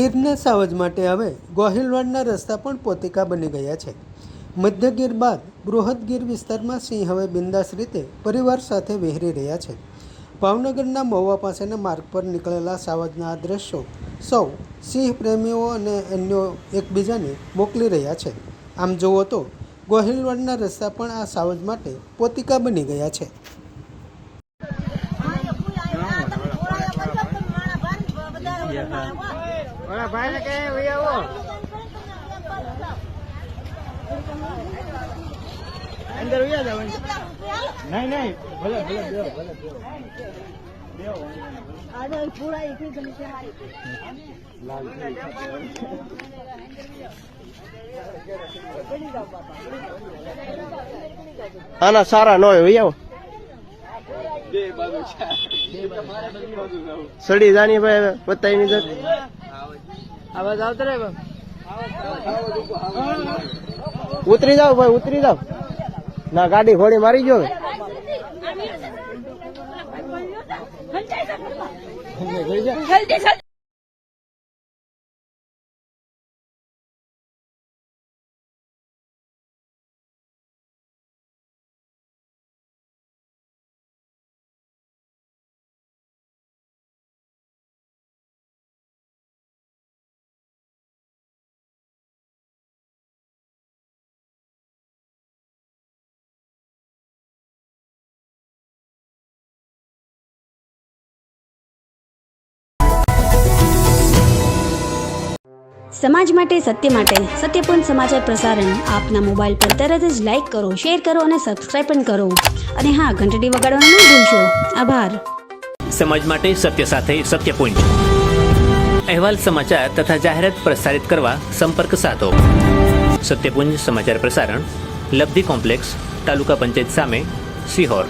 ગીરના સાવજ માટે હવે ગોહિલવાડના રસ્તા પણ પોતિકા બની ગયા છે। મધ્ય ગીર બાદ બૃહદ ગીર વિસ્તારમાં સિંહ હવે બિંદાસ રીતે પરિવાર સાથે વિહરી રહ્યા છે। ભાવનગરના મહુવા પાસેના માર્ગ પર નીકળેલા સાવજના આ દ્રશ્યો સૌ સિંહ પ્રેમીઓ અને અન્યો એકબીજાને મોકલી રહ્યા છે। આમ જુઓ તો ગોહિલવાડના રસ્તા પણ આ સાવજ માટે પોતિકા બની ગયા છે। अंदर हुआ जाओ नहीं नहीं भले भले देओ भले देओ देओ आज पूरा एक ही जन से हमारी लाल आना सारा नो हुआ बे बाजू सड़ी जानी भाई बताई नहीं जर आवाज आवत रे उतरी जाओ भाई उतरी जाओ ना गाड़ी घोड़ी मारी जो સમાજ માટે સત્યપૂર્ણ સમાચાર પ્રસારણ આપના મોબાઈલ પર તરત જ લાઈક કરો, શેર કરો અને સબસ્ક્રાઇબ પણ કરો અને હા, ઘંટડી વગાડવાનું ન ભૂલશો। આભાર। સમાજ માટે સત્ય સાથે સત્યપૂર્ણ અહેવાલ, સમાચાર તથા જાહેરાત પ્રસારિત કરવા સંપર્ક સાધો। સત્યપુંજ સમાચાર પ્રસારણ, લબ્ધિ કોમ્પ્લેક્સ, તાલુકા પંચાયત સામે, સિહોર।